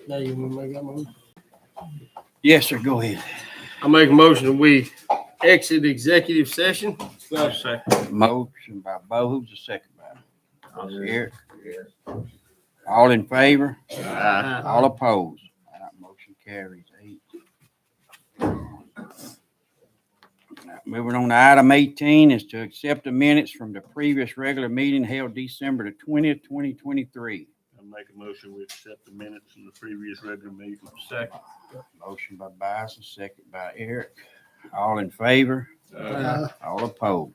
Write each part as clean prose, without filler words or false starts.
Now you want to make that motion? Yes, sir. Go ahead. I make a motion that we exit executive session. Motion by Bo. Who's the second by? Eric. All in favor? All opposed? Motion carries 8. Moving on to item 18 is to accept the minutes from the previous regular meeting held December the 20th, 2023. I make a motion we accept the minutes from the previous regular meeting. Second. Motion by Bison, second by Eric. All in favor? All opposed?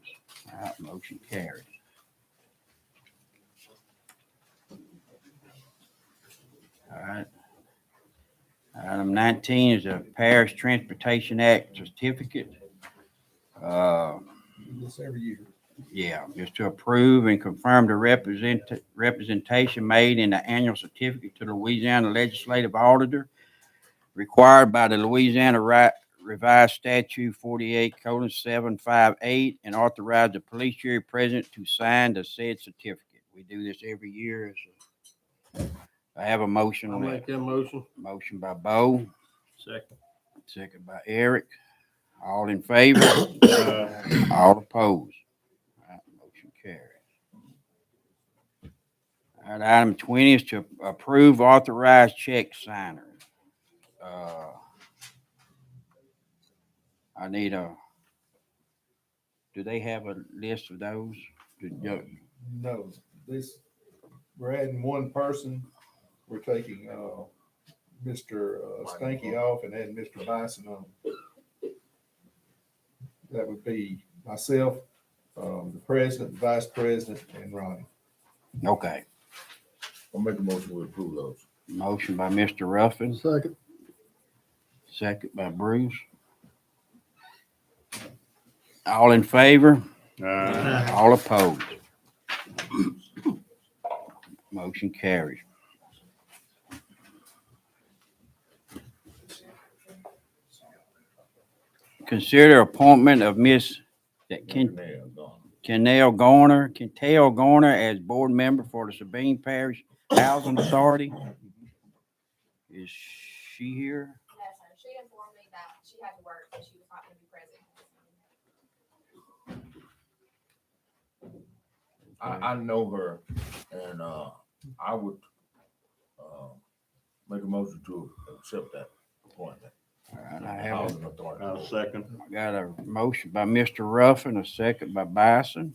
Motion carries. All right. Item 19 is a Parish Transportation Act certificate. This every year. Yeah, just to approve and confirm the representation made in the annual certificate to the Louisiana Legislative Auditor required by the Louisiana Revised Statute 48:758 and authorize the police jury president to sign the said certificate. We do this every year. I have a motion I'll on make that motion. Motion by Bo, Second. second by Eric. All in favor? All opposed? Motion carries. All right, item 20 is to approve authorized check signer. I need do they have a list of those? No, we're adding one person. We're taking Mr. Stanky off and adding Mr. Bison on. That would be myself, the president, the vice president, and Ronnie. Okay. I'll make a motion to approve those. Motion by Mr. Ruffin. Second. Second by Bruce. All in favor? All opposed? Motion carries. Consider appointment of Miss Kennell Garner as board member for the Sabine Parish Housing Authority. Is she here? No, sir. She informed me that she had to work and she was not going to be present. I know her, and I would make a motion to accept that appointment. All right, I have Housing Authority. I'll second. got a motion by Mr. Ruffin, a second by Bison.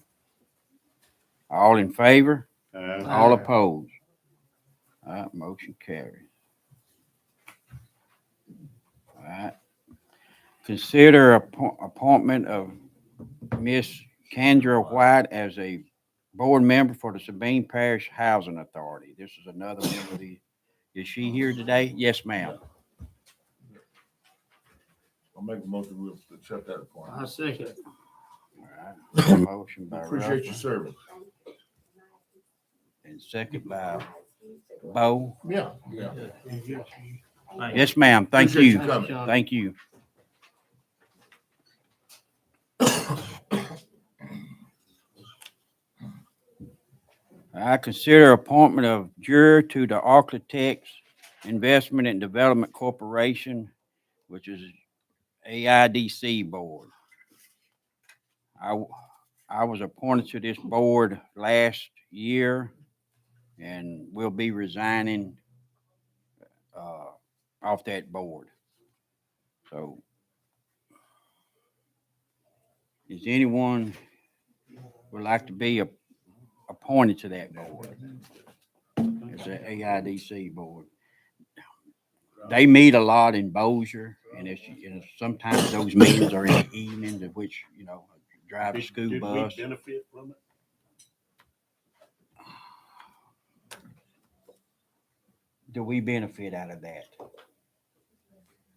All in favor? All opposed? All right, motion carries. All right. Consider appointment of Miss Kendra White as a board member for the Sabine Parish Housing Authority. This is another member of the, is she here today? Yes, ma'am. I'll make a motion to accept that I appointment. second it. All right. Motion by Appreciate Ruffin your service. and second by Bo. Yeah. Yes, ma'am. Thank Appreciate you. you coming. Thank you. I consider appointment of juror to the Architects Investment and Development Corporation, which is AIDC board. I was appointed to this board last year and will be resigning off that board. So, is anyone would like to be appointed to that board? It's the AIDC board. They meet a lot in Bossier, and sometimes those meetings are in the evenings, of which, drive a school Did bus. we benefit from it? Do we benefit out of that?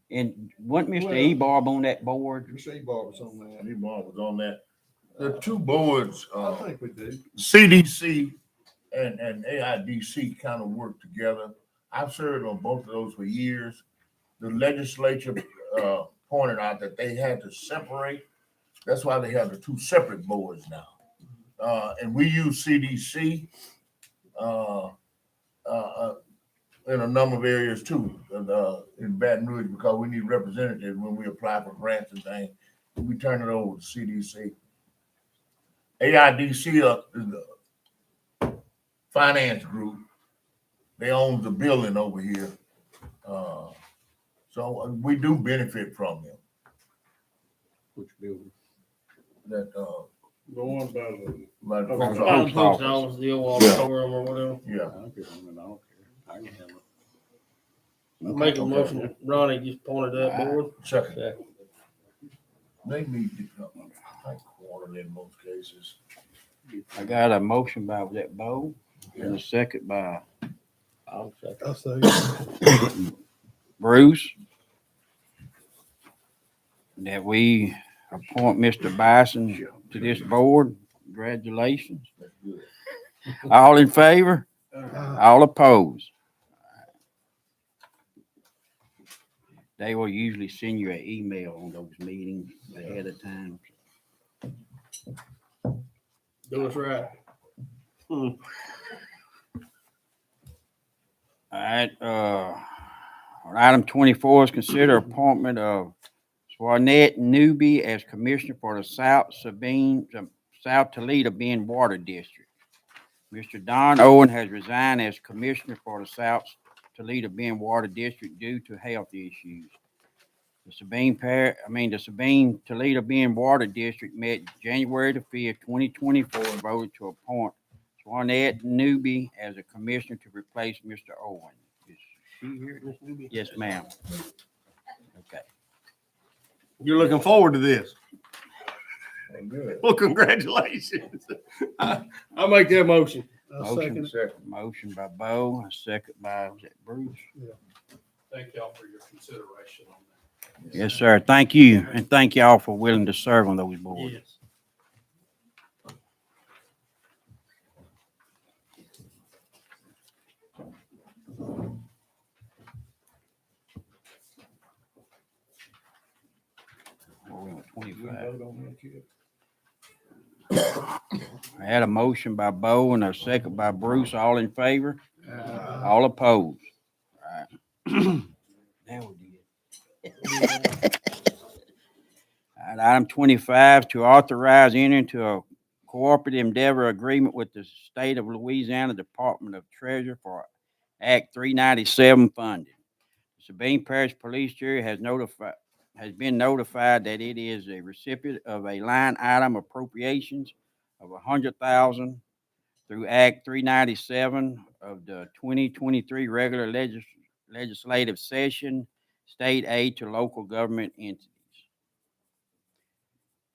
And wasn't Mr. Ebarb on that board? Mr. Ebar was on that. Anybody was on that. The two boards, I think we do. CDC and AIDC kind of work together. I've served on both of those for years. The legislature pointed out that they had to separate. That's why they have the two separate boards now. And we use CDC. in a number of areas too, in Baton Rouge, because we need representatives when we apply for grants and things. We turn it over to CDC. AIDC is the finance group. They own the building over here. So we do benefit from them. Which building? That, The one about the like, Oh, post oh, office. Post office, the old auditorium or whatever. Yeah. I don't care. I can have it. Make a Okay. motion, Ronnie just pointed that board. Second. They meet, like quarterly in most cases. I got a motion by that Bo and a second by I'll second. I'll say. Bruce. That we appoint Mr. Bison to this board. Congratulations. That's good. All in favor? All opposed? They will usually send you an email on those meetings ahead of time. Do us right. All right, on item 24 is consider appointment of Swanette Newby as commissioner for the South Toledo Bend Water District. Mr. Don Owen has resigned as commissioner for the South Toledo Bend Water District due to health issues. The Sabine Toledo Bend Water District met January the 5th, 2024, and voted to appoint Swanette Newby as a commissioner to replace Mr. Owen. Is she here, Ms. Newby? Yes, ma'am. Okay. You're looking forward to this. Good. Well, congratulations. I'll make that motion. Motion, Second. motion by Bo, a second by, was that Bruce? Thank y'all for your consideration on that. Yes, sir. Thank you. And thank y'all for willing to serve on those boards. Yes. We're on 25. I had a motion by Bo and a second by Bruce. All in favor? All opposed? All right. Now we did. All right, item 25, to authorize entering into a cooperative endeavor agreement with the state of Louisiana Department of Treasury for Act 397 funding. Sabine Parish Police Jury has been notified that it is a recipient of a line item appropriations of $100,000 through Act 397 of the 2023 regular legislative session, state aid to local government entities.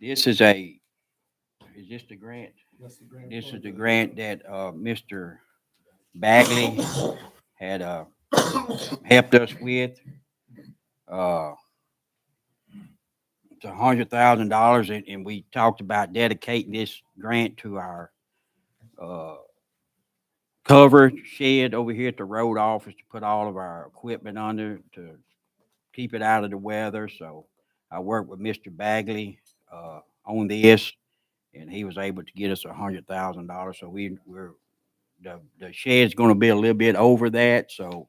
This is this the grant? This is the grant that Mr. Bagley had helped us with. It's $100,000, and we talked about dedicating this grant to our cover shed over here at the road office to put all of our equipment under to keep it out of the weather. So I worked with Mr. Bagley on this, and he was able to get us $100,000. So the shed's going to be a little bit over that. So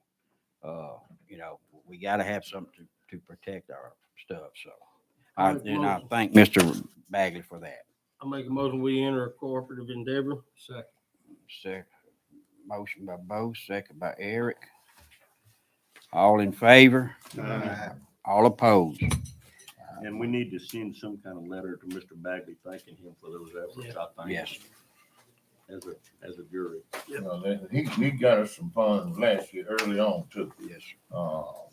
we got to have something to protect our stuff. So I thank Mr. Bagley for that. I'll make a motion, we enter a cooperative endeavor. Second. Motion by Bo, second by Eric. All in favor? All opposed? And we need to send some kind of letter to Mr. Bagley thanking him for those efforts, I think. Yes. As a jury. You know, he got us some funds last year, early on too. Yes.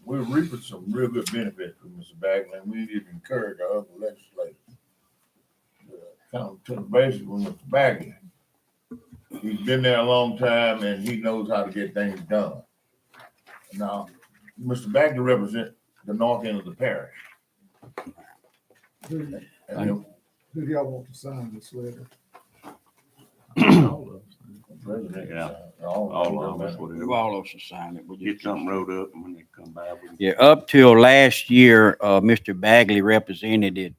We're reaping some real good benefits from Mr. Bagley, and we need to encourage our other legislators to come to the basics with Mr. Bagley. He's been there a long time, and he knows how to get things done. Now, Mr. Bagley represents the north end of the parish. Who And do y'all want to sign this letter? the president, Yeah. all All of of us, them. whatever. All of us will sign it. We'll Get just- something wrote up and when they come by. we can- Yeah, up till last year, Mr. Bagley represented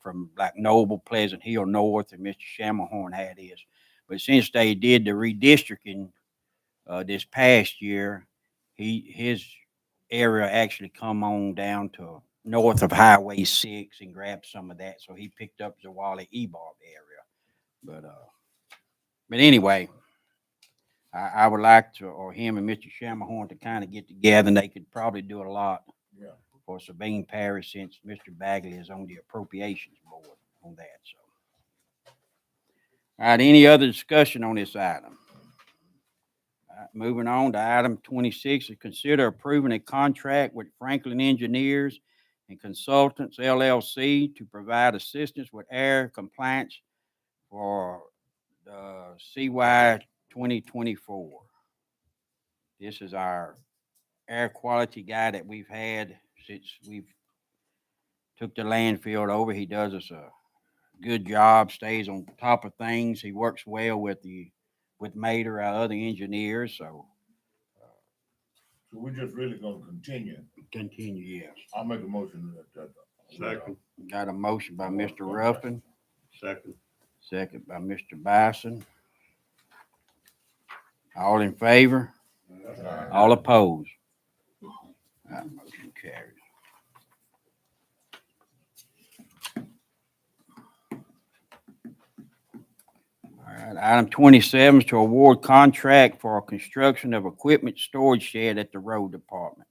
from like Noble, Pleasant Hill North, and Mr. Shamahorn had his. But since they did the redistricting this past year, his area actually come on down to north of Highway 6 and grabbed some of that. So he picked up Zawali Ebarb area. But anyway, I would like to, or him and Mr. Shamahorn to kind of get together, and they could probably do a lot Yeah. for Sabine Parish since Mr. Bagley is on the appropriations board on that. So, all right, any other discussion on this item? All right, moving on to item 26, is consider approving a contract with Franklin Engineers and Consultants LLC to provide assistance with air compliance for the CY 2024. This is our air quality guy that we've had since we've took the landfill over. He does us a good job, stays on top of things. He works well with Mater, our other engineers. So we're just really gonna continue. continue, yes. I'll make a motion that. Second. Got a motion by Mr. Ruffin, Second. second by Mr. Bison. All in favor? All opposed? That motion carries. All right, item 27 is to award contract for construction of equipment storage shed at the road department.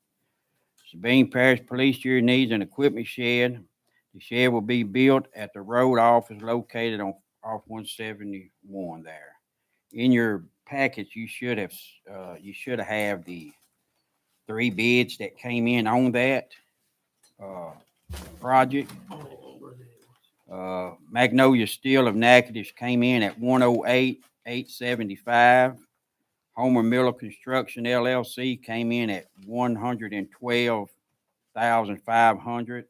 Sabine Parish Police Jury needs an equipment shed. The shed will be built at the road office located off 171 there. In your package, you should have the 3 bids that came in on that project. Magnolia Steel of Natchitoches came in at $108,875. Homer Miller Construction LLC came in at $112,500,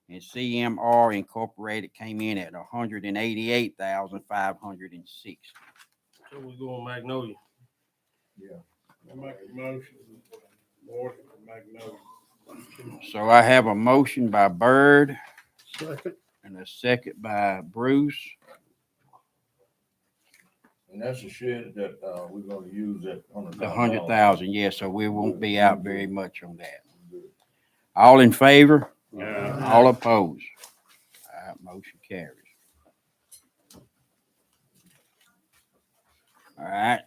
and CMR Incorporated came in at $188,560. So we go on Magnolia. Yeah. I make a motion, more for Magnolia. So I have a motion by Byrd Second. and a second by Bruce. And that's a shed that, we're gonna use at The 100,000, yes. So we won't be out very much on that. All in favor? Yeah. All opposed? All right, motion carries. All right.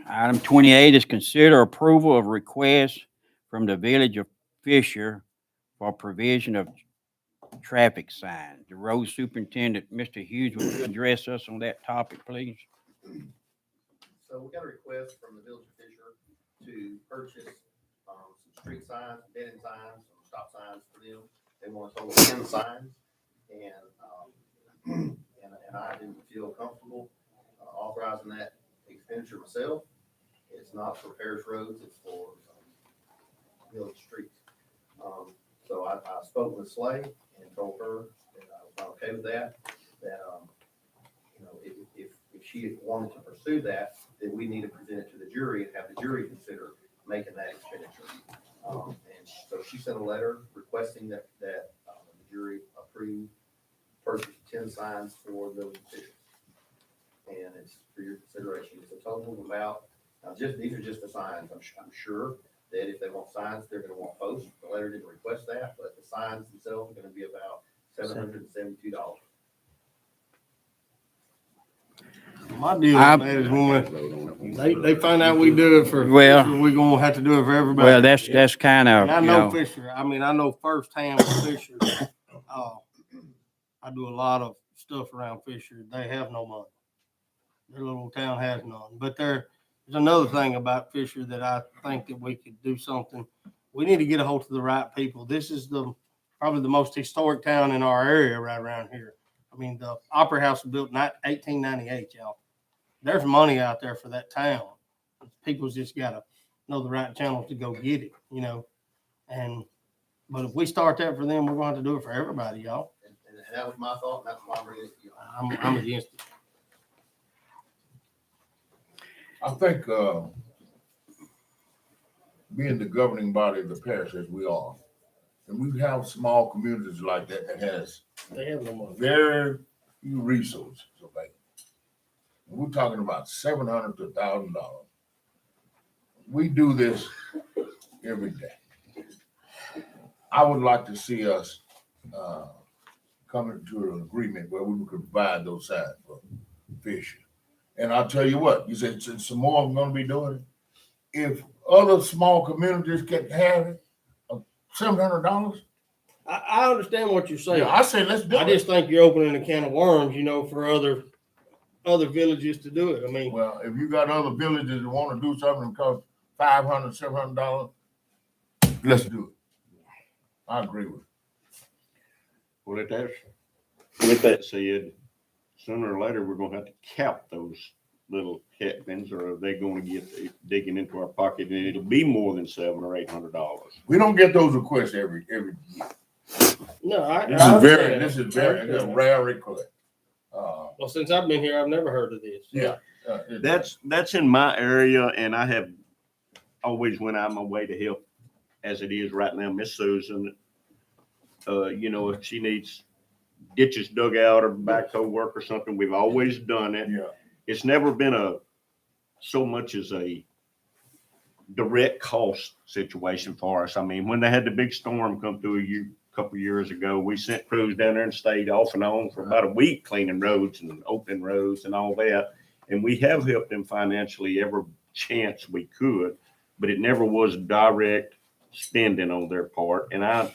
Item 28 is consider approval of request from the Village of Fisher for provision of traffic signs. The road superintendent, Mr. Hughes, would you address us on that topic, please? So we got a request from the Village of Fisher to purchase, some street signs, dead end signs, some stop signs for them. They want a total of 10 signs, and I didn't feel comfortable authorizing that expenditure myself. It's not for parish roads, it's for village streets. So I spoke with Slay and told her that I was not okay with that, if she wanted to pursue that, then we need to present it to the jury and have the jury consider making that expenditure. And so she sent a letter requesting that the jury approve purchase 10 signs for the officials. And it's for your consideration. It's a total of about, these are just the signs. I'm sure that if they want signs, they're gonna want posts. The letter didn't request that, but the signs themselves are gonna be about $772. My deal with that is when they find out we do it for Well- Fisher, we gonna have to do it for everybody. Well, that's kind of, And I know Fisher, I know firsthand with Fisher, I do a lot of stuff around Fisher. They have no money. Their little town has none. But there's another thing about Fisher that I think that we could do something. We need to get a hold of the right people. This is probably the most historic town in our area right around here. I mean, the Opera House was built in 1898, y'all. There's money out there for that town. People's just got to know the right channels to go get it, but if we start that for them, we're going to have to do it for everybody, y'all. And that was my thought, and that's why I'm bringing it to you. I'm against it. I think, being the governing body of the parish as we are, and we have small communities like that that has They have no money. very few resources available. And we're talking about $700 to $1,000. we do this every day. I would like to see us, coming to an agreement where we could provide those signs for fishing. And I'll tell you what, you said some more I'm gonna be doing it. If other small communities can have it, $700. I understand what you're saying. Yeah, I say let's do I it. just think you're opening a can of worms, for other villages to do it. I mean, Well, if you got other villages that wanna do something that costs $500, $700, let's do it. I agree with it. Well, with that said, sooner or later, we're gonna have to cap those little cabins, or are they gonna get digging into our pocket, and it'll be more than $700 or $800. We don't get those requests every year. no, I This understand is that. very, I it's a understand that. rare request. Well, since I've been here, I've never heard of this. Yeah. That's in my area, and I have always went out of my way to help, as it is right now. Miss Susan, if she needs ditches dug out or backhoe work or something, we've always done it. Yeah. It's never been so much as a direct cost situation for us. I mean, when they had the big storm come through a couple years ago, we sent crews down there and stayed off and on for about a week cleaning roads and opening roads and all that. And we have helped them financially every chance we could, but it never was direct spending on their part. And I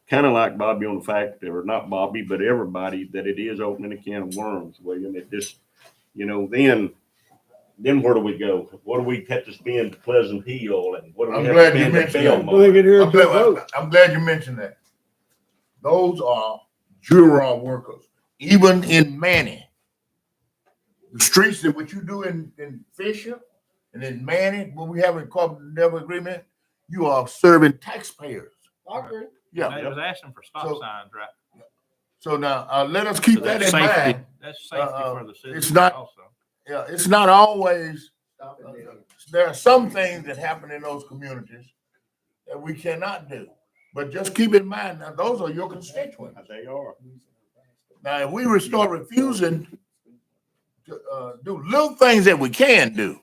kind of like Bobby on the fact that, or not Bobby, but everybody, that it is opening a can of worms, William. It just, then where do we go? What do we have to spend to Pleasant Hill, and what do we I'm have glad to you spend mentioned to that. Belmont? Bring it here to a vote. I'm glad you mentioned that. Those are juror workers, even in Manning. The streets that what you do in Fisher and in Manning, when we have a corporate endeavor agreement, you are serving taxpayers. I agree. Yeah. They was asking for stop So- signs, right? So now, let us keep So that that's in safety. mind. That's safety for the citizens not- also. Yeah, it's not always, there are some things that happen in those communities that we cannot do. But just keep in mind, now, those are your constituents. They are. Now, if we start refusing to do little things that we can do,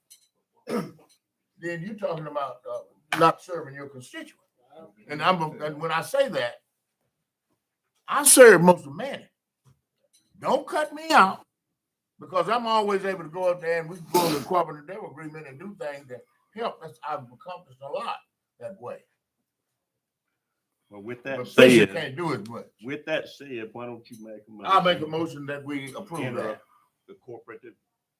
then you're talking about not serving your constituents. And when I say that, I serve most of Manning. Don't cut me out, because I'm always able to go up there and we can go to the corporate endeavor agreement and do things that help us. I've accomplished a lot that way. Well, with that But Fisher said, can't do as much. why don't you make a motion? I'll make a motion that we approve Enter that. the corporate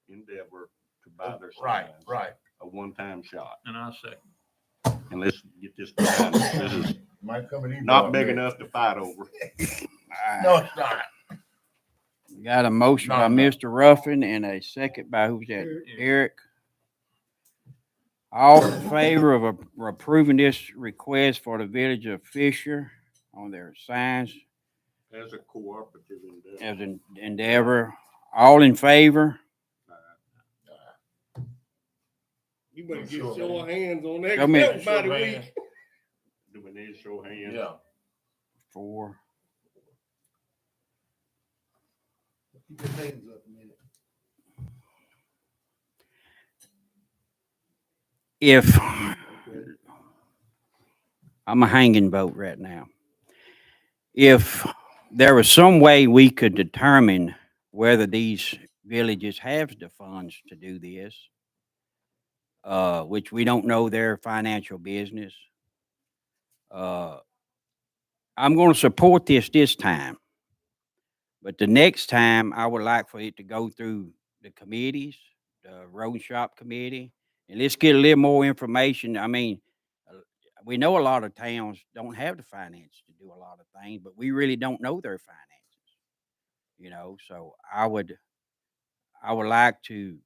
endeavor to buy their Right, signs. right. A one-time shot. And I second. And let's get this done. This is Might come and eat. not all big day. enough to fight over. No, it's not. We got a motion by No. Mr. Ruffin and a second by who's that? Eric. All in favor of approving this request for the village of Fisher on their signs As a cooperative endeavor. as an endeavor. All in favor? You better get Sure, show of hands on that. Show me- Everybody Sure, week. man. Do we need to show hands? Yeah. 4. Keep your hands up a minute. If I'm a hanging vote right now. If there was some way we could determine whether these villages have the funds to do this, which we don't know their financial business, I'm going to support this time. But the next time, I would like for it to go through the committees, the road shop committee, and let's get a little more information. I mean, we know a lot of towns don't have the finance to do a lot of things, but we really don't know their finances. So I would like to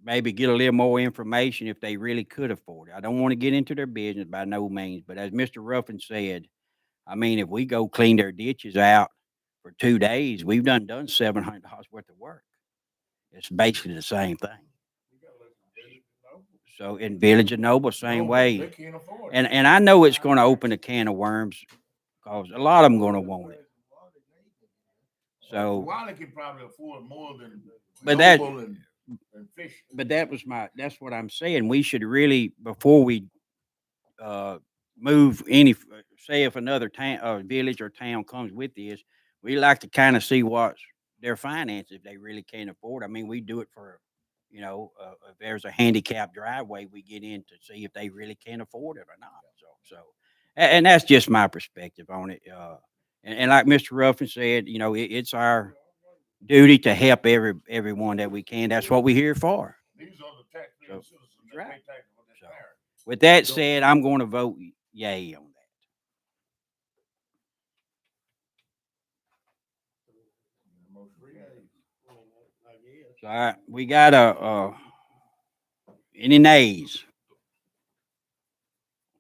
maybe get a little more information if they really could afford it. I don't want to get into their business by no means, but as Mr. Ruffin said, I mean, if we go clean their ditches out for 2 days, we've done $700 worth of work. It's basically the same thing. So in Village of Noble, same No, way. They can't afford it. And I know it's going to open a can of worms because a lot of them going to want it. So, Wiley could probably afford more than. But that- Noble and and fishing. But that's what I'm saying. We should really, before we move say if another town or village or town comes with this, we like to kind of see what's their finances if they really can't afford. I mean, we do it for, if there's a handicap driveway, we get in to see if they really can't afford it or not. And that's just my perspective on it. And like Mr. Ruffin said, it's our duty to help everyone that we can. That's what we're here for. These are the taxpaying citizens that right. pay taxes for this So- parish. With that said, I'm going to vote yay on that. So we got any nays?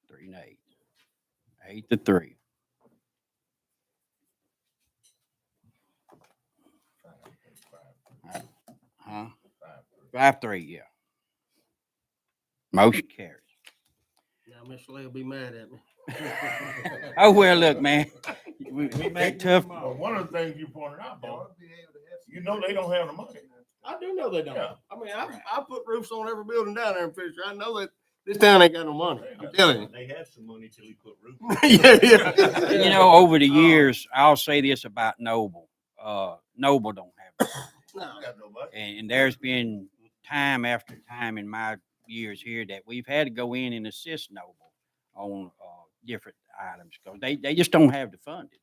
3 nays. 8-3. Huh? 5-3, yeah. Motion carries. Now, Mr. Lee will be mad at me. Oh, well, look, man. We make tough. But one of the things you pointed out, though, you know they don't have the money. I do know they don't. Yeah. I mean, I put roofs on every building down there in Fisher. I know that this town ain't got no money. I'm telling you. They had some money till he put roof. Yeah. Over the years, I'll say this about Noble. Noble don't have it. No. They got no money. And there's been time after time in my years here that we've had to go in and assist Noble on different items because they just don't have the funding,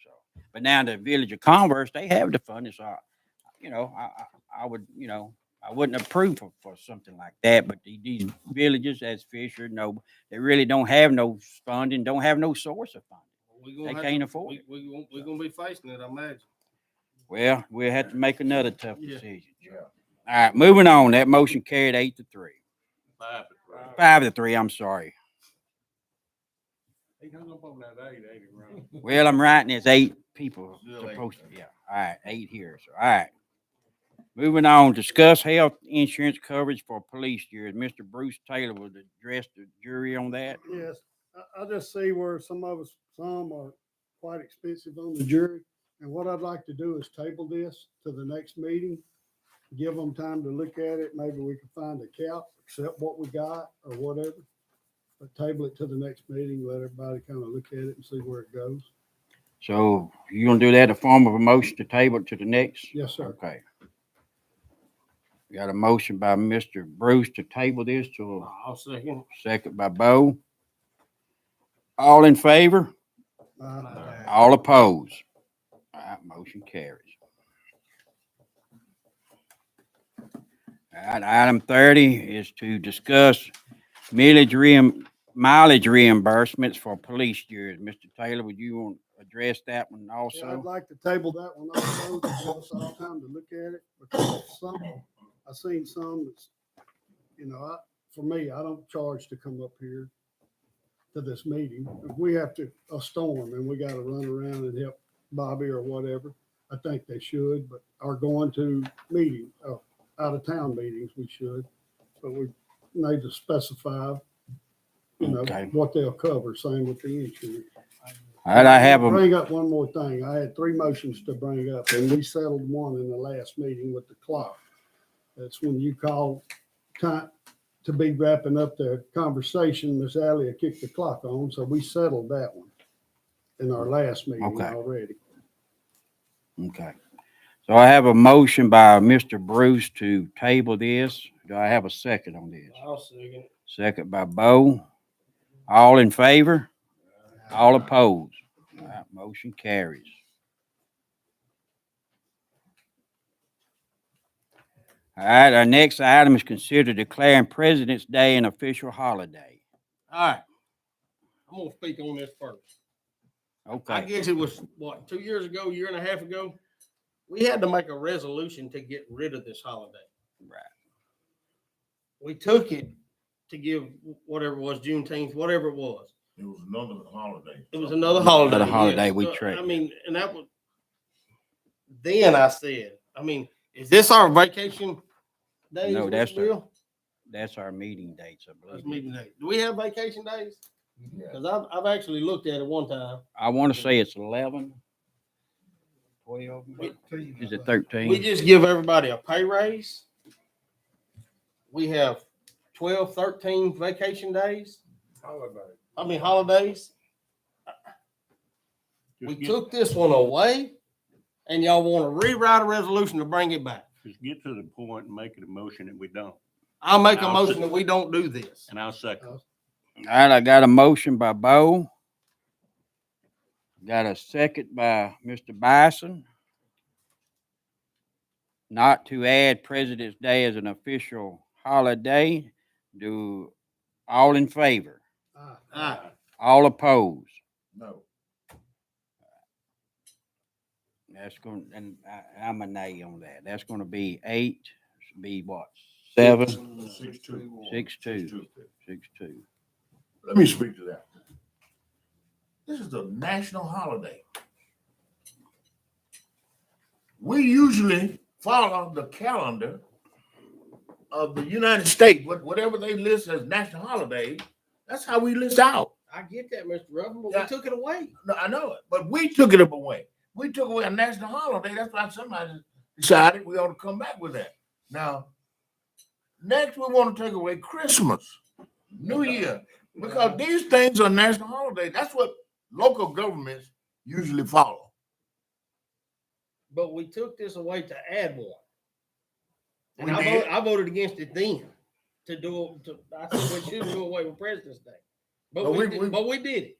So, but now the Village of Converse, they have the funding. So, I would, I wouldn't approve for something like that. But these villages, as Fisher, Noble, they really don't have no funding, don't have no source of funding. They can't afford it. We're going to be facing it, I imagine. Well, we'll have to make another tough Yeah. decision. Yeah. All right, moving on. That motion carried 8-3. 5-3. 5-3. I'm sorry. He hung up on that 8, ain't he, Ron? Well, I'm writing there's 8 people Still eight. supposed to be. Yeah. All right, 8 here. So, all right. Moving on. Discuss health insurance coverage for police years. Mr. Bruce Taylor will address the jury on that. Yes, I just see where some are quite expensive on the jury. And what I'd like to do is table this to the next meeting, give them time to look at it. Maybe we can find a cap, accept what we got or whatever. But table it to the next meeting, let everybody kind of look at it and see where it goes. So you gonna do that in the form of a motion to table it to the next? Yes, sir. Okay. Got a motion by Mr. Bruce to table this to I'll second. second by Bo. All in favor? Uh, All opposed? All right, motion carries. All right, item 30 is to discuss mileage reimbursements for police years. Mr. Taylor, would you want to address that one yeah, I'd also? like to table that one also, to give us all time to look at it, because I've seen some that's, for me, I don't charge to come up here to this meeting. If we have a storm and we got to run around and help Bobby or whatever, I think they should, but are going to out of town meetings, we should, but we need to specify, Okay. what they'll cover, same with the insurance. All right, I have Bring up one more thing. I had 3 motions to bring up, and we settled one in the last meeting with the clock. That's when you call time to be wrapping up the conversation. Miss Allie kicked the clock on, so we settled that one in our last meeting Okay. already. Okay. So I have a motion by Mr. Bruce to table this. Do I have a second on this? I'll second. Second by Bo. All in favor? All opposed? All right, motion carries. All right, our next item is considered declaring President's Day an official holiday. All right. I'm going to speak on this first. I Okay, guess it was, 2 years ago, year and a half ago, we had to make a resolution to get rid of this holiday. right. We took it to give whatever it was, Juneteenth, whatever it was. It was another holiday. It was another holiday. Another holiday yes. we So, trade. I mean, and that was, then I said, is this our vacation days? No, that's Bill? That's our meeting dates, I That's believe. meeting days. Do we have vacation days? Yeah. Because I've actually looked at it one time. I want to say it's 11, 12, is it 13? We just give everybody a pay raise we have 12, 13 vacation days. Holiday. Holidays. We took this one away and y'all want to rewrite a resolution to bring it back. Just get to the point and make it a motion that we don't. I'll make a I'll motion se- that we don't do this. And I'll second. All right, I got a motion by Bo. Got a second by Mr. Bison. Not to add President's Day as an official holiday. Do all in favor? Aye. All opposed? No. That's going, and I'm a nay on that. That's going to be 8. Be what? 7, 6-2. 6-2, 6-2. Let me speak to that. This is a national holiday. We usually follow the calendar of the United States, whatever they list as national holidays, that's how we list out. I get that, Mr. Ruffin, but Yeah. we took it away. No, I know it, but we took it away. We took away a national holiday. That's why somebody decided we ought to come back with that. Now, next we want to take away Christmas, New Year, because these things are national holidays. That's what local governments usually follow. But we took this away to add one. And We I did. voted against it then I said we should do away with President's Day. But But we did it.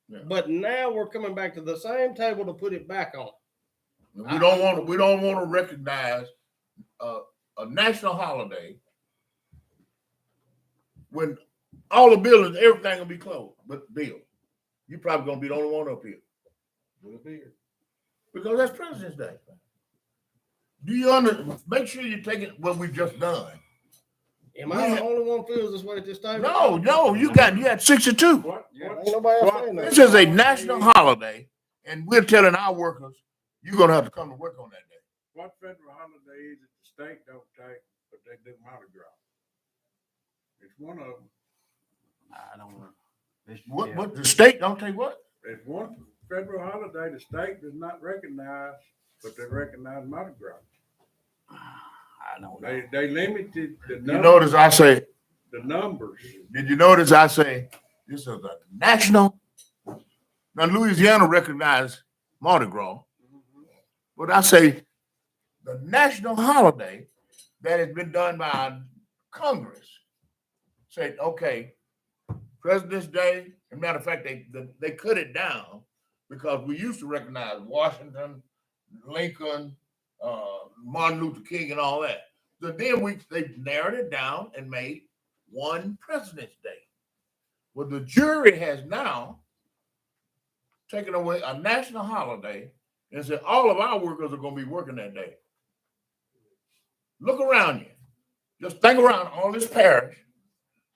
Yeah. But now we're coming back to the same table to put it back on. We don't want to recognize a national holiday when all the buildings, everything will be closed. But Bill, you probably gonna be the only one up here. We'll be here. Because that's President's Day. Do you make sure you take it what we've just done? Am I the only one feels this way at this time? No, you had 62. What, Ain't what, nobody else what- saying that. This is a national holiday, and we're telling our workers, you're gonna have to come to work on that day. what federal holidays that the state don't take, but they do Mardi Gras? It's one of them. I don't know. What the state don't take what? There's one federal holiday the state does not recognize, but they recognize Mardi Gras. I don't know. They limited the You numbers. notice I say, The numbers. did you notice I say, this is a national? Now Louisiana recognized Mardi Gras, but I say the national holiday that has been done by Congress said, okay, President's Day, as a matter of fact, they cut it down because we used to recognize Washington, Lincoln, Martin Luther King and all that. So then they narrowed it down and made one President's Day. Well, the jury has now taken away a national holiday and said all of our workers are going to be working that day. Look around you. Just think around all this parish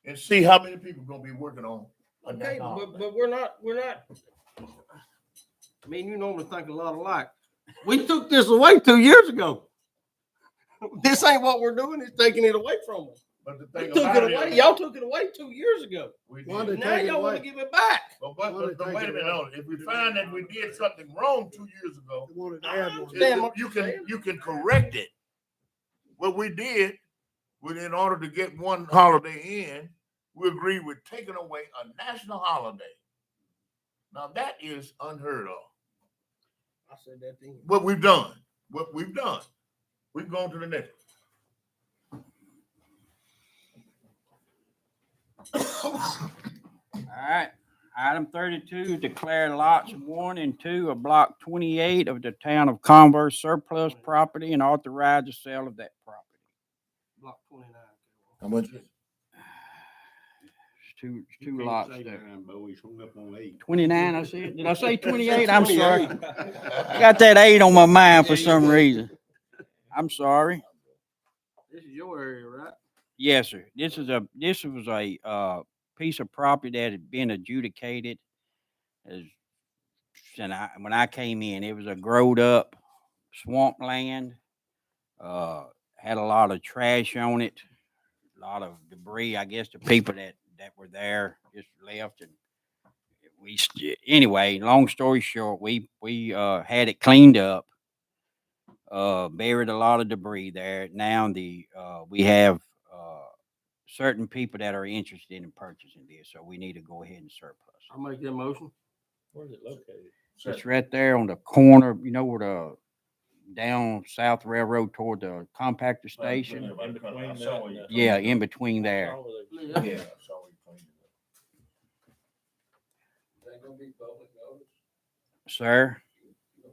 and see how many people are going to be working on a Okay, national holiday. but we're not. I mean, you normally think a lot alike. We took this away 2 years ago. This ain't what we're doing. It's taking it away from us. But the We thing took about it it away. is, Y'all took it away 2 years ago. we Why did. did- Now take it y'all want away. to give it back. But Why they take wait a it minute, away? on it. If we find that we did something wrong 2 years ago, They wanted to add one. Understand what you you're can saying? you can correct it. What we did, in order to get one holiday in, we agreed with taking away a national holiday. Now that is unheard of. I said that thing. What we've done. We've gone to the next. All right. Item 32, declare lots 1 and 2 of block 28 of the town of Converse surplus property and authorize the sale of that property. Block 29. How much is it? It's two lots there. Bo, he's hung up on 8. 29, I said. Did I say 28? I'm sorry. I got that 8 on my mind for some reason. I'm sorry. This is your area, right? Yes, sir. This was a piece of property that had been adjudicated. When I came in, it was a growed up swampland. Had a lot of trash on it, a lot of debris. I guess the people that were there just left, and anyway. Long story short, we had it cleaned up. Buried a lot of debris there. Now we have certain people that are interested in purchasing this, so we need to go ahead and surplus. I'll make that motion. Where's it located? It's right there on the corner, you know, where the down South Railroad toward the compactor station. In between that and the- Yeah, in between there. All of those. Yeah. Yeah, that's all we cleaned it up. Ain't gonna be public notice. Sir?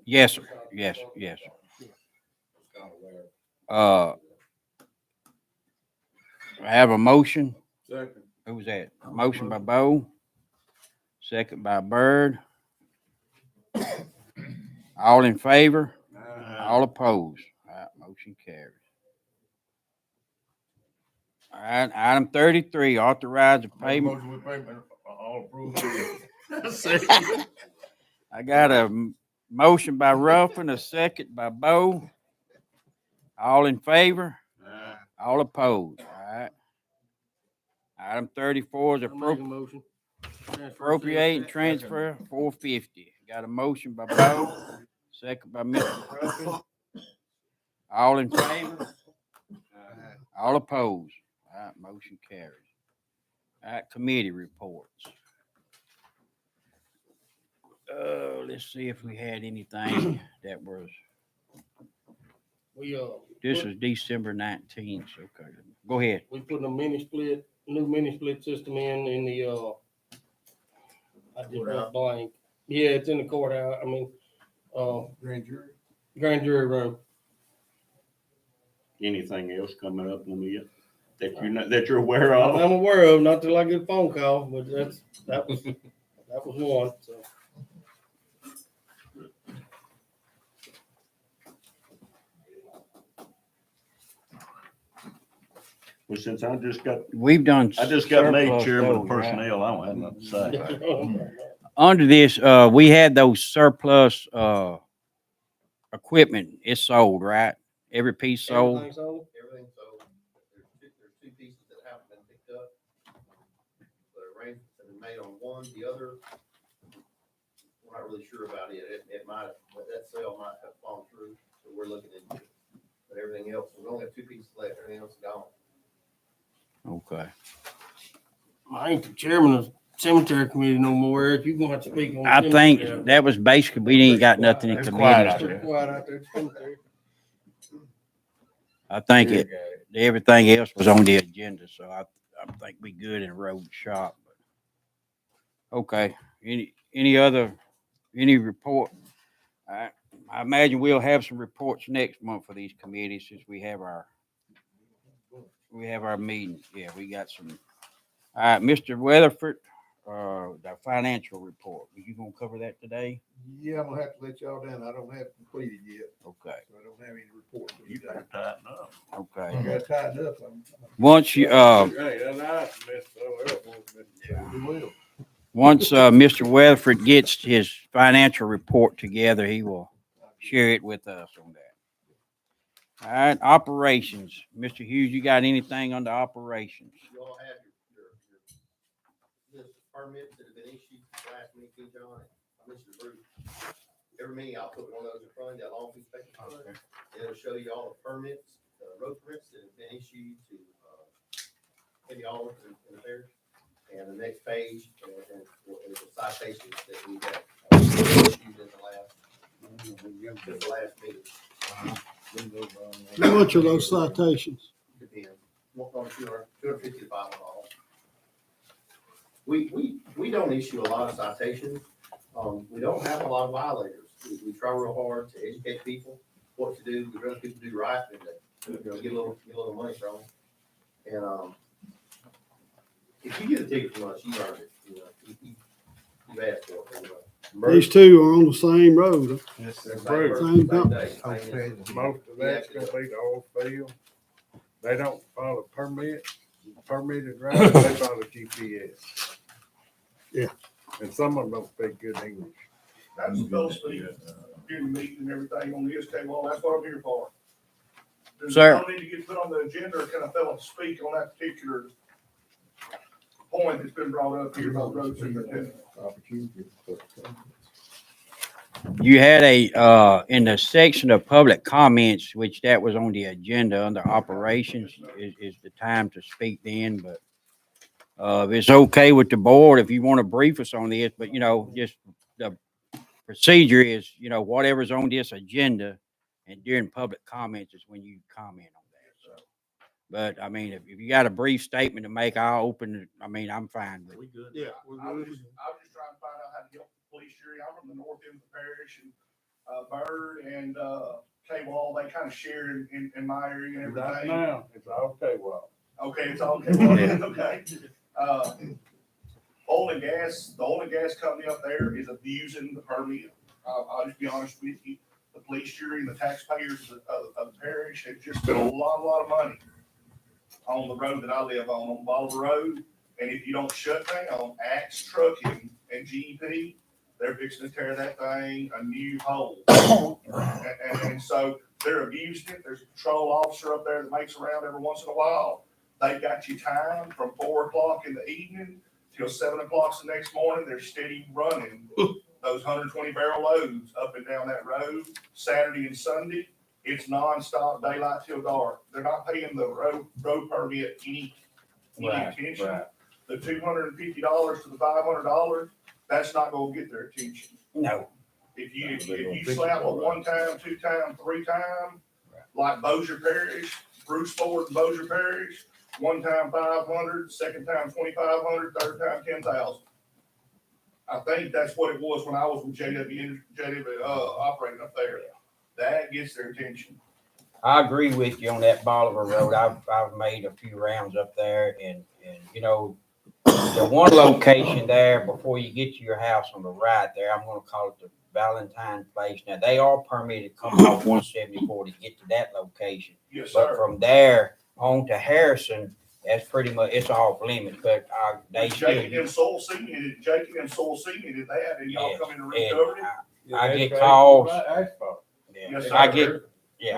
Yes, sir. Yes, yes. I have a motion. Second. Who was that? Motion by Bo, second by Bird. All in favor? All opposed? All right, motion carries. All right, item 33, authorize the Make a payment. motion with payment, all approved. I got a motion by Ruffin, a second by Bo. All in favor? All opposed? All right. Item 34 is I'll make a appropriate. motion. Appropriate and transfer 450. Got a motion by Bo, second by Mr. Ruffin. All in favor? All opposed? All right, motion carries. All right, committee reports. Let's see if we had anything that was, We, this was December 19th, okay. Go ahead. we put a new mini split system in the, I did that blank. Yeah, it's in the courthouse, Grand jury. grand jury room. Anything else coming up on the, that you're aware of? I'm aware of, not till I get a phone call, but that was one, so. Well, since I just got We've made surplus chairman of those, right? personnel, I don't have nothing to say. Under this, we had those surplus, equipment, it's sold, right? Every piece sold? Everything sold? Everything, so there's two pieces that haven't been picked up. The arrangements have been made on one, the other, we're not really sure about it. It might, that sale might have fallen through, so we're looking into it. But everything else, we only have two pieces left, everything else is gone. Okay. I ain't the chairman of cemetery committee no more, Eric. You gonna have to speak on. the I think cemetery. that was basically, we ain't got nothing in It's quiet out committee. Pretty quiet out there at the cemetery. I think everything else was on the agenda, so I think we good in road shop. Okay, any report? I imagine we'll have some reports next month for these committees since we have our meeting. Yeah, we got some. All right, Mr. Weatherford, the financial report. Were you gonna cover that today? Yeah, I'm gonna have to let y'all down. I don't have it completed yet, Okay, so I don't have any report. You gotta tighten up. okay. I got tied up. Once you, Hey, that's nice, Mr. We will. once, Mr. Weatherford gets his financial report together, he will share it with us on that. All right, operations. Mr. Hughes, you got anything on the operations? You all have your list of permits that have been issued since last meeting, John, I mentioned Bruce. Every meeting, I'll put one of those in front of you, that long piece of paper. And it'll show you all the permits, road permits that have been issued to, maybe all of them in the parish. And the next page, is the citations that we have issued in the last meeting. How much are those citations? Depends. One on 250 to 500 dollars. We don't issue a lot of citations. We don't have a lot of violators. We try real hard to educate people what to do. We'd rather people do right than to, get a little money from them. And, if you get a ticket from us, you earned it. You've asked for it. Anyway. These two are on the same road. Yes, Same Bruce. person, Same same day, same day. Most of that's gonna be the oil field. They don't follow permitted route, they follow GPS. Yeah. And some of them don't speak good English. That's supposed to be during the meeting and everything on this table, that's what I'm here for. Does Sir. it need to get put on the agenda, or can I tell them to speak on that particular point that's been brought up here by the road superintendent? Opportunity. You had in the section of public comments, which that was on the agenda under operations, is the time to speak then, but if it's okay with the board, if you want to brief us on this, but just the procedure is, whatever's on this agenda and during public comments is when you comment on that, so. But I mean, if you got a brief statement to make, I'll open it. I mean, I'm fine with it. Yeah, I was just trying to find out how to help the police jury. I'm from the north end of the parish, and Bird and K-Wall, they kind of share in my area and Right everything. now, it's okay, well. Okay, it's all okay. Okay. Oil and gas, the oil and gas company up there is abusing the permit. I'll just be honest with you. The police jury and the taxpayers of the parish have just spent a lot of money on the road that I live on Bolivar Road. And if you don't shut down Axe Trucking and GEP, they're fixing to tear that thing a new hole. And so they're abusing it. There's a patrol officer up there that makes around every once in a while. They got you timed from 4 o'clock in the evening till 7 o'clock the next morning. They're steady running those 120 barrel loads up and down that road Saturday and Sunday. It's nonstop, daylight till dark. They're not paying the road permit any attention. Right. The $250 to the $500, that's not gonna get their attention. No. If you slap a 1 time, 2 time, 3 time, like Bossier Parish, Bruce Ford and Bossier Parish, 1 time 500, 2nd time 2,500, 3rd time 10,000. I think that's what it was when I was with JW operating up there. That gets their attention. I agree with you on that Bolivar Road. I've made a few rounds up there, and the one location there before you get to your house on the right there, I'm going to call it the Valentine Place. Now they are permitted coming off 174 to get to that location, Yes, but sir. from there on to Harrison, that's pretty much it's off limits. But they Jake still. and Soul cemented that, and y'all come in and recovered it. I get calls. Asphalt. Yes, sir.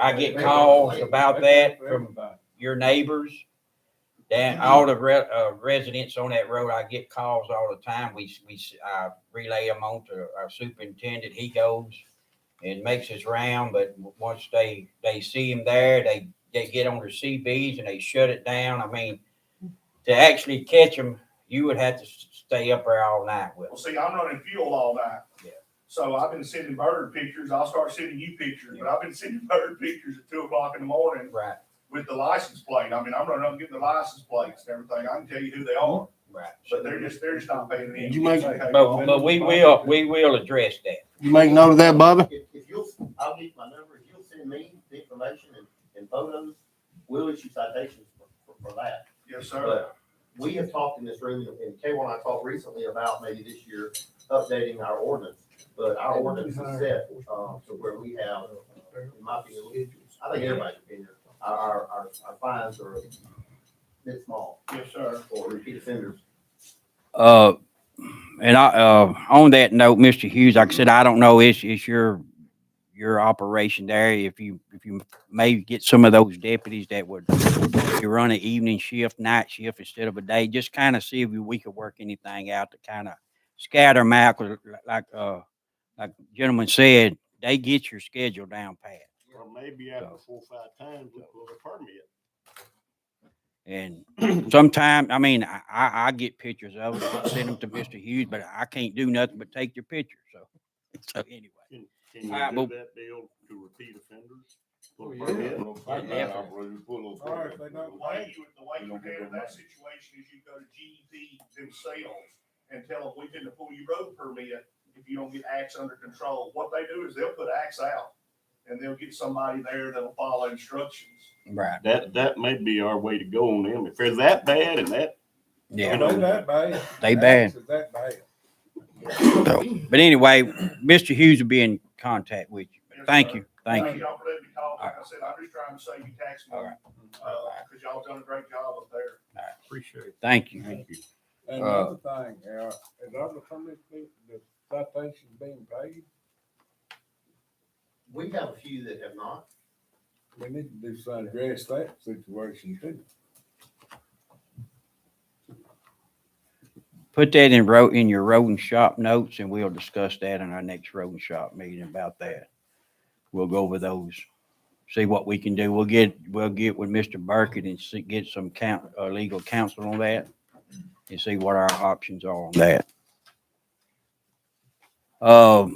I get calls about that from your neighbors. Then all the residents on that road, I get calls all the time. We relay them on to our superintendent. He goes and makes his round, but once they see him there, they get on their CBs and they shut it down. I mean, to actually catch them, you would have to stay up there all night with them. Well, see, I'm running fuel all night. Yeah. So I've been sending Bird pictures. I'll start sending you pictures, but I've been sending Bird pictures at 2 o'clock in the morning. Right. With the license plate. I mean, I'm running up and getting the license plates and everything. I can tell you who they are, Right. but they're just not paying attention. You make- But we will address that. You make note of that, Bubba? If you'll, I'll give you my number, if you'll send me the information and photos, we'll issue citations for that. Yes, sir. But we have talked in this room, and K1 and I talked recently about maybe this year updating our ordinance. But our ordinance is set, to where we have, in my opinion, I think everybody's opinion, our fines are a bit small Yes, sir. for repeat offenders. And on that note, Mr. Hughes, like I said, I don't know, it's your operation there. If you maybe get some of those deputies that would run an evening shift, night shift instead of a day, just kind of see if we could work anything out to kind of scatter them out. 'Cause like the gentleman said, they get your schedule down pat. Or maybe after 4 or 5 times, we pull a permit. And sometimes, I mean, I get pictures of it, send them to Mr. Hughes, but I can't do nothing but take your picture. So anyway. Can you All right, do well- that deal to repeat offenders? Pull a Yeah. permit? All right, if they don't The way you handle that situation is you go to GEP themselves and tell them, we didn't pull your road permit if you don't get acts under control. What they do is they'll put acts out and they'll get somebody there that'll follow instructions. Right. That may be our way to go on them. If they're that bad and that, Yeah. They that bad. They bad. Is that bad? So, but anyway, Mr. Hughes will be in contact with you. Yes, Thank sir. you. Thank you. Y'all for letting me talk. Like I said, I'm just trying to save you tax money. Cause y'all done a great job up there. appreciate it. Thank you. And another thing, is other permits, the citations being paid? We have a few that have not. We need to do something to address that situation too. put that in your road and shop notes, and we'll discuss that in our next road and shop meeting about that. We'll go over those, see what we can do. We'll get with Mr. Burkett and get some legal counsel on that and see what our options are on that. I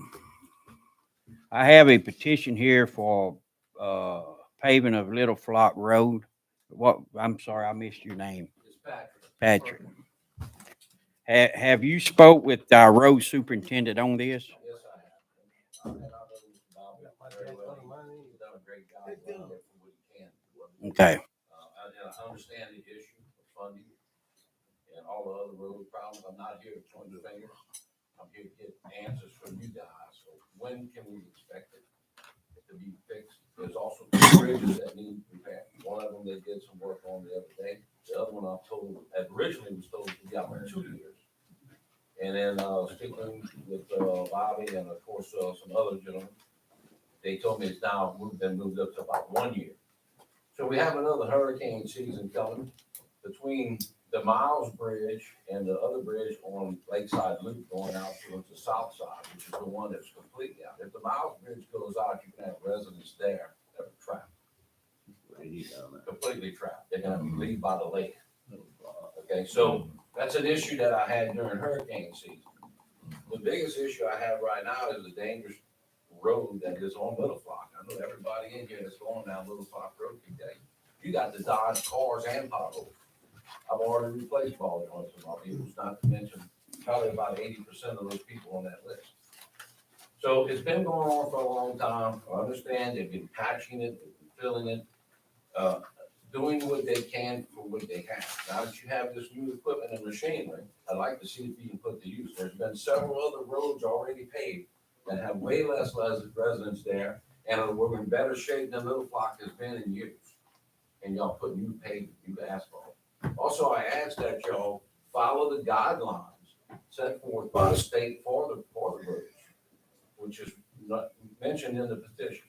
have a petition here for paving of Little Flock Road. I'm sorry, I missed your name. It's Patrick. Patrick. Have you spoke with our road superintendent on this? Yes, I have. Very well. He's done a great job from what he can. Okay. And I understand the issue of funding and all the other road problems. I'm not here to point the fingers. I'm here to get answers from you guys. So when can we expect it to be fixed? There's also two bridges that need repair. One of them they did some work on the other day. The other one I'm told, originally was told to be out in 2 years. And then, speaking with, Bobby and of course, some other gentlemen, they told me it's now been moved up to about 1 year. So we have another hurricane season coming between the Miles Bridge and the other bridge on Lakeside Loop going out towards the south side, which is the one that's completely out. If the Miles Bridge goes out, you can have residents there that are trapped. Completely trapped. They're gonna be leaved by the lake. Okay, so that's an issue that I had during hurricane season. The biggest issue I have right now is the dangerous road that is on Little Flock. I know everybody in here that's going down Little Flock Road today. You got to dodge cars and potholes. I've already replaced all the ones of my vehicles, not to mention probably about 80% of those people on that list. So it's been going on for a long time. I understand they've been patching it, they've been filling it, doing what they can for what they have. Now that you have this new equipment and machinery, I'd like to see if you can put to use. There's been several other roads already paved that have way less residents there and are in better shape than Little Flock has been in years. And y'all put new pavement, new asphalt. Also, I ask that y'all follow the guidelines set forth by the state for the bridge, which is not mentioned in the petition.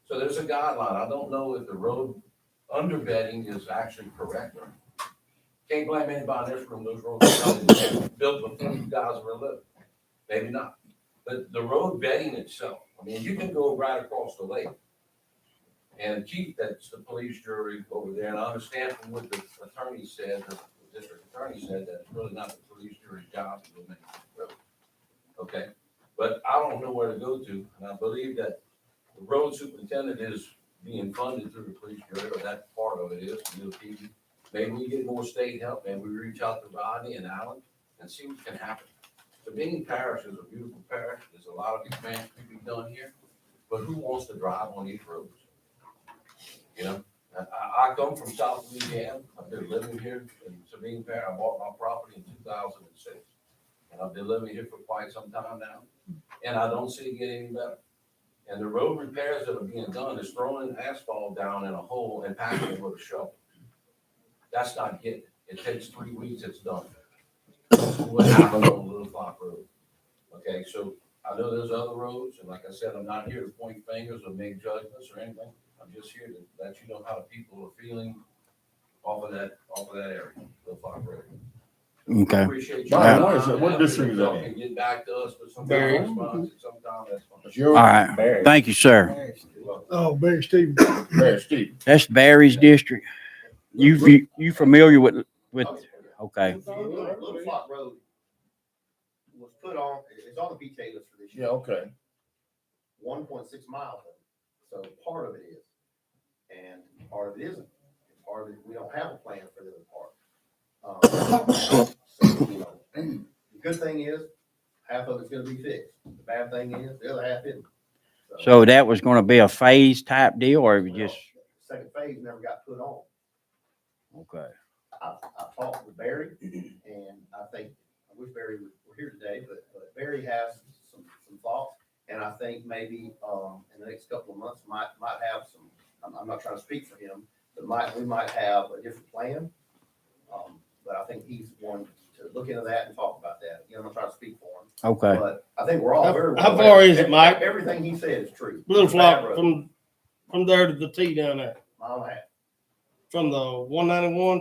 So there's a guideline. I don't know if the road underbedding is actually correct. Can't blame anybody in this room. Those roads are built before you guys were living. Maybe not. But the road bedding itself, I mean, you can go right across the lake. And Keith, that's the police jury over there, and I understand from what the attorney said, the district attorney said, that it's really not the police jury's job to go make the road. Okay? But I don't know where to go to, and I believe that the road superintendent is being funded through the police jury, or that part of it is, maybe we get more state help, maybe we reach out to Rodney and Alan and see what can happen. Sabine Parish is a beautiful parish. There's a lot of expansion to be done here, but who wants to drive on these roads? You know, I come from South Louisiana. I've been living here in Sabine Parish. I bought my property in 2006, and I've been living here for quite some time now, and I don't see it getting any better. And the road repairs that are being done is throwing asphalt down in a hole and packing it with a shovel. That's not getting it. It takes 3 weeks, it's done. That's what happened on Little Flock Road. Okay, so I know there's other roads, and like I said, I'm not here to point fingers or make judgments or anything. I'm just here to let you know how the people are feeling off of that area, Little Flock Road. Okay. Appreciate you. Brian, what district is that in? Can get back to us with some Barry. response at some time, that's fine. It's yours? All right. Barry. Thank you, sir. Oh, Barry Stevens. Barry, Steve. That's Barry's district. You familiar with, okay. Little Flock Road was put on, it's on the PK list for this year. Yeah, okay. 1.6 miles. So part of it is, and part of it isn't. Part of it, we don't have a plan for the other part. So, you know, the good thing is, half of it's gonna be fixed. The bad thing is, the other half isn't. So that was gonna be a phase type deal, or it was just, Second phase never got put on. okay. I talked with Barry, and I think, I wish Barry were here today, but Barry has some thoughts. And I think maybe, in the next couple of months, might have some, I'm not trying to speak for him, but we might have a different plan. But I think he's one to look into that and talk about that. You know, I'm not trying to speak for him. Okay. But I think we're all very. How far is it, Mike? Everything he said is true. Little It's a bad Flock road. from there to the T down there. Mile and a half. From the 191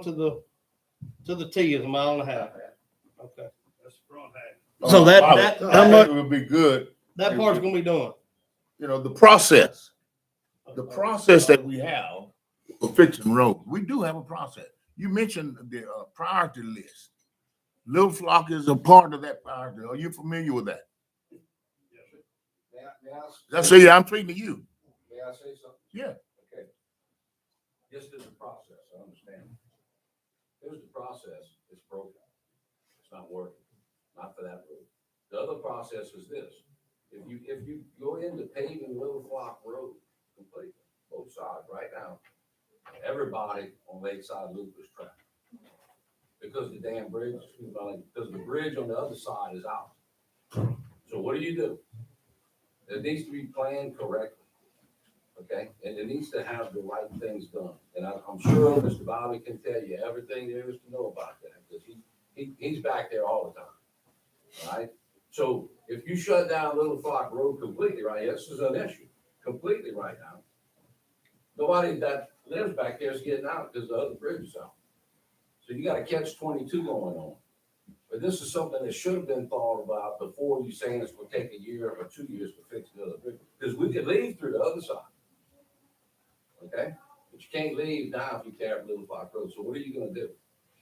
to the T is a mile and a half. Okay. So that- I that- think it would be good, That part's gonna be done. you know, the process that we have for fixing roads. We do have a process. You mentioned the priority list. Little Flock is a part of that priority. Are you familiar with that? That's see, I'm speaking to you. May I say something? Yeah. Okay. This is the process, I understand. Here's the process, it's broken. It's not working, not for that road. The other process is this, if you go into paving Little Flock Road completely, both sides right now, everybody on Lakeside Loop is trapped. Because the damn bridge, because the bridge on the other side is out. So what do? It needs to be planned correctly, okay? And it needs to have the right things done. And I'm sure Mr. Bobby can tell you everything there is to know about that, because he's back there all the time, all right? So if you shut down Little Flock Road completely right here, this is an issue, completely right now. Nobody that lives back there is getting out because the other bridge is out. So you got a catch-22 going on. But this is something that should have been thought about before you saying it's gonna take a year or 2 years to fix the other bridge. Because we could leave through the other side. Okay? But you can't leave now if you tear up Little Flock Road. So what are you gonna do?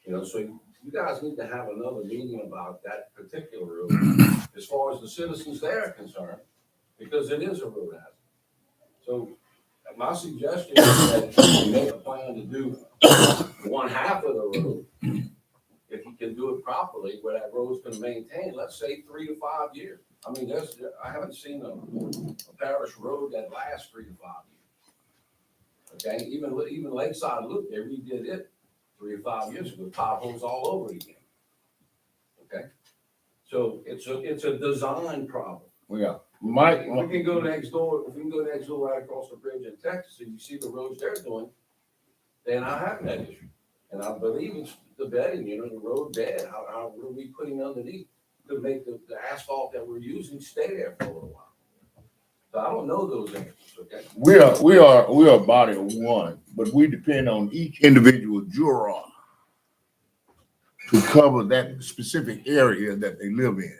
You know, so you guys need to have another meeting about that particular road as far as the citizens there are concerned, because it is a road hazard. So my suggestion is that you make a plan to do one half of the road. If you can do it properly, where that road's gonna maintain, let's say 3 to 5 years. I mean, I haven't seen a parish road that lasts 3 to 5 years. Okay, even Lakeside Loop, they redid it 3 to 5 years ago, potholes all over it again. Okay, so it's a design problem. Yeah. Mike, We can go next door, if we can go next door right across the bridge in Texas, and you see the roads they're doing, then I have that issue. And I believe it's the bedding, you know, the road bed, how what are we putting underneath to make the asphalt that we're using stay there for a little while. So I don't know those answers, okay? we are a body of one, but we depend on each individual juror to cover that specific area that they live in.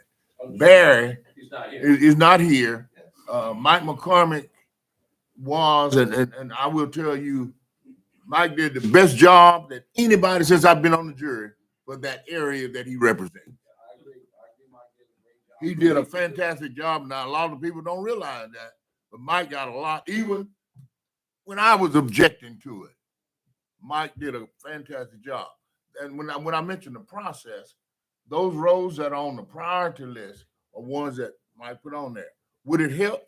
Barry He's not here. is not here. Mike McCormick was, and I will tell you, Mike did the best job that anybody since I've been on the jury for that area that he represents. I agree. Mike did a great job. He did a fantastic job. Now, a lot of people don't realize that, but Mike got a lot, even when I was objecting to it. Mike did a fantastic job. And when I mentioned the process, those roads that are on the priority list are ones that Mike put on there. Would it help,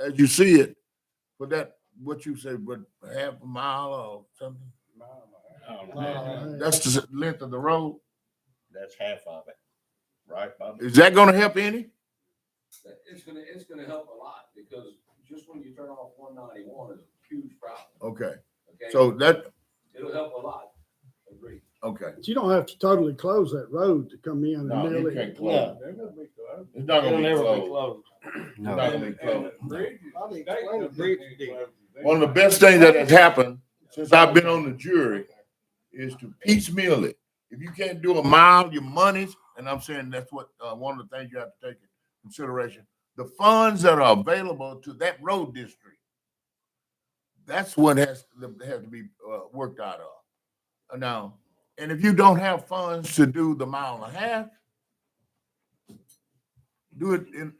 as you see it, for that, what you said, but half a mile or something? That's the length of the road. That's half of it, right, Bobby? Is that gonna help any? It's gonna help a lot, because just when you turn off 191 is a huge problem, Okay, okay? so that, It'll help a lot, agree. okay. But you don't have to totally close that road to come in and No, nearly. you can't close. They're gonna be closed. It's not It'll gonna be never be closed. closed. It's No. not gonna be closed. I mean, explain the bridge deal. One of the best things that has happened since I've been on the jury is to piecemeal it. If you can't do a mile, your monies, and I'm saying that's what, one of the things you have to take into consideration. The funds that are available to that road district, that's what has to be worked out of. Now, and if you don't have funds to do the mile and a half, do it in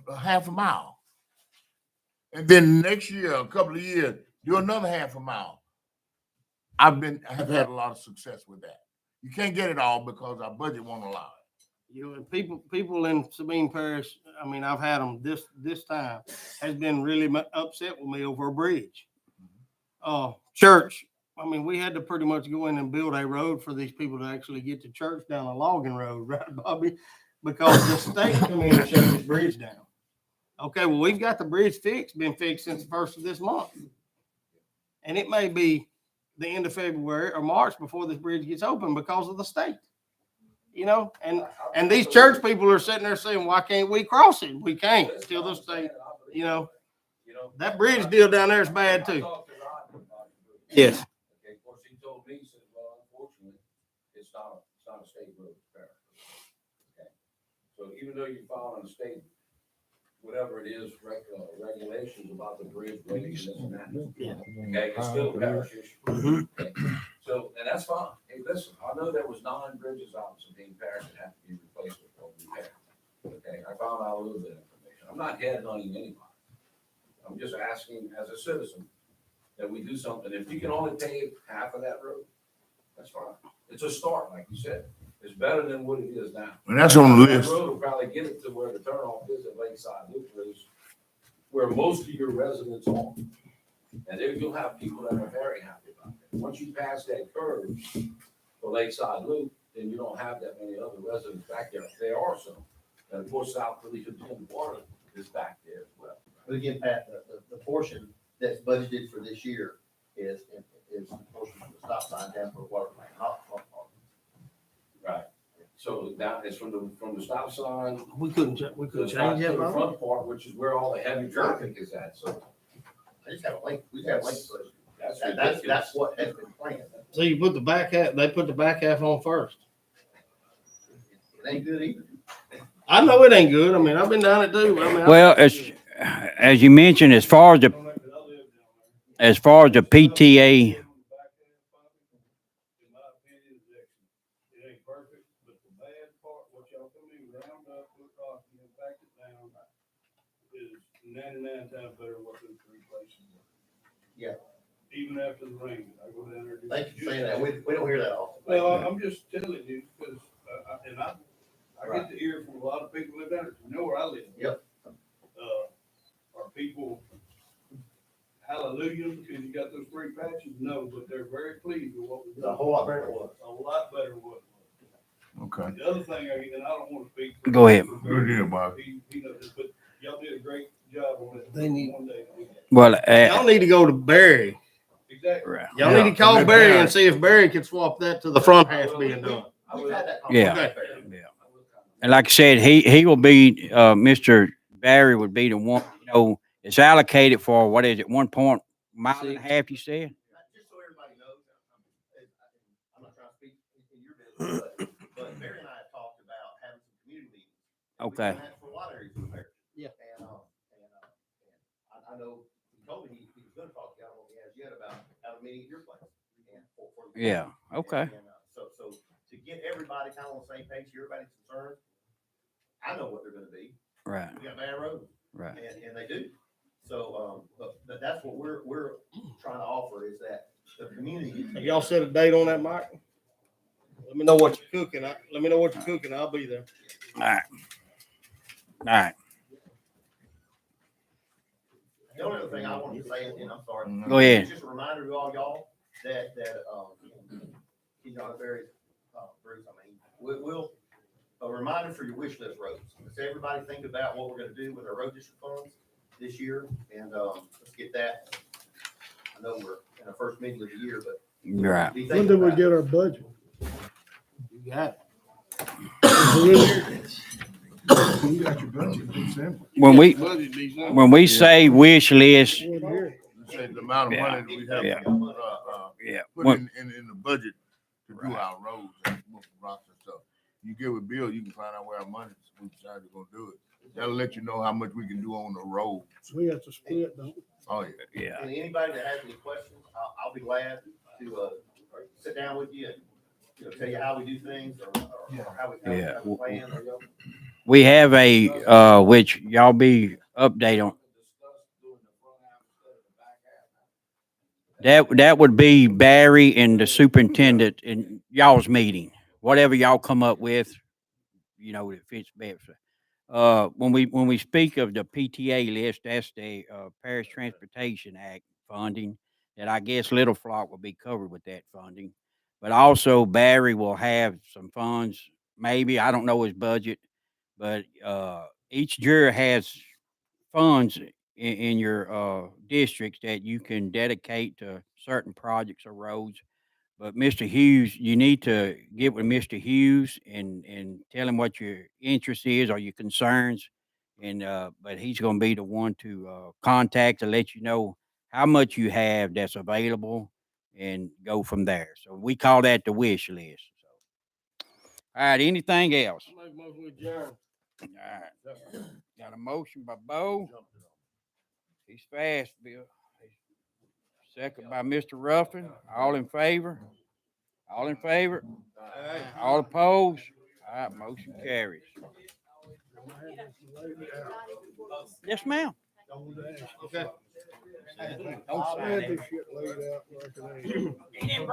a half a mile. And then next year, a couple of years, do another half a mile. I have had a lot of success with that. You can't get it all because our budget won't allow it. You know, people in Sabine Parish, I mean, I've had them this time, has been really upset with me over a bridge. Church, I mean, we had to pretty much go in and build a road for these people to actually get to church down a logging road, right, Bobby? Because the state come in and shut this bridge down. Okay, well, we've got the bridge been fixed since the first of this month. And it may be the end of February or March before this bridge gets open because of the state. You know, and these church people are sitting there saying, why can't we cross it? We can't till the state, you know, that bridge deal down there is bad too. Yes. Okay, of course, he told me, he said, well, unfortunately, it's not a state road. Okay. even though you follow the state, whatever it is, regulations about the bridge rating, this and that. Okay, it's still a parish issue. Okay, so, and that's fine. Hey, listen, I know there was 9 bridges out in Sabine Parish that have to be replaced with repair. Okay, I found out a little bit of information. I'm not headhunting anybody. I'm just asking as a citizen that we do something. If you can only pave half of that road, that's fine. It's a start, like you said. It's better than what it is now. And that's on the That list. road will probably get it to where the turnoff is at Lakeside Loop, where most of your residents are. And there you'll have people that are very happy about that. Once you pass that curve for Lakeside Loop, then you don't have that many other residents back there. There are some. And of course, South Philly Water is back there as well. But again, Pat, the portion that's budgeted for this year is the portion from the stop sign down for the water plant, not the front part. Right. So that is from the stop sign We couldn't to change that, the Bob? front part, which is where all the heavy traffic is at. So I just have a link, we have a link, that's that's ridiculous. what has been planned. So you put the back half, they put the back half on first. It ain't good either. I know it ain't good. I mean, I've been down it too. I mean, Well, as you mentioned, as far as the PTA, In my opinion, is excellent. It ain't perfect, but the bad part, what y'all come in, round up, put rock, and then back it down, is 99 times better than what those 3 places were. Yeah. Even after the rain, I go down there. and do- Thank you for saying that. We don't hear that often. Well, I'm just telling you, because, and I get to hear from a lot of people who live down there, you know where I live. Yep. Are people hallelujah because you got those 3 patches? No, but they're very pleased with what we're It's doing. a whole lot better than it was. A lot better than what it was. Okay. The other thing, and I don't want to speak. for- Go ahead. Good deal, Bob. He knows this, but y'all did a great job on it. They need- One day. well, y'all need to go to Barry. Exactly. right. Y'all Yeah, need to call and Barry then- and see if Barry can swap that to the front half being done. We've had that Yeah. conversation. Yeah. And like I said, he will be, Mr. Barry would be the one, it's allocated for, what is it, 1 mile and a half, you said? Just so everybody knows, I'm not trying to speak in your business, but Mary and I have talked about having some community meetings. We've Okay. done that for a lot of areas of America. Yeah. And I know he told me he was gonna talk to you, I don't know if he has yet, about having a meeting at your place. And for the- Yeah, okay. And, so to get everybody kind of on the same page, everybody's concerned, I know what they're gonna be. Right, We got bad roads. right. And they do. So, but that's what we're trying to offer is that the community. Have y'all set a date on that, Mike? Let me know what you're cooking. Let me know what you're cooking. I'll be there. All right. All right. The only other thing I wanted to say, and I'm sorry. Go ahead. It's just a reminder to all y'all that, you know, very, Bruce, I mean, we'll, a reminder for your wish list roads. Let's everybody think about what we're gonna do with our road district funds this year, and, let's get that. I know we're in our first meeting of the year, but. Right. be When thinking did we about get it. our budget? You got it. You got your budget in December. When we say wish list, Wasn't here. You said the amount of money that we have, Yeah. yeah, put when- in the budget to do our roads and move rocks and stuff. You give a bill, you can find out where our money is, we decided we're gonna do it. That'll let you know how much we can do on the road. We have to split, don't we? Oh, yeah. yeah. And anybody that has any questions, I'll be glad to, sit down with you and, you know, tell you how we do things or how we Yeah. have a plan. or, We have a, which y'all be update on. That would be Barry and the superintendent in y'all's meeting, whatever y'all come up with, it fits best. When we speak of the PTA list, that's the Parish Transportation Act funding that I guess Little Flock will be covered with that funding. But also Barry will have some funds, maybe, I don't know his budget, but each juror has funds in your districts that you can dedicate to certain projects or roads. But Mr. Hughes, you need to get with Mr. Hughes and tell him what your interest is or your concerns. And but he's going to be the one to contact to let you know how much you have that's available and go from there. So we call that the wish list. So, all right, anything else? Make most with Jeremy. right. Got a motion by Bo. He's fast, Bill. Second by Mr. Ruffin. All in favor? All in favor? All opposed? All right, motion carries. Yes, ma'am. Okay. I had this shit laid out like it ain't.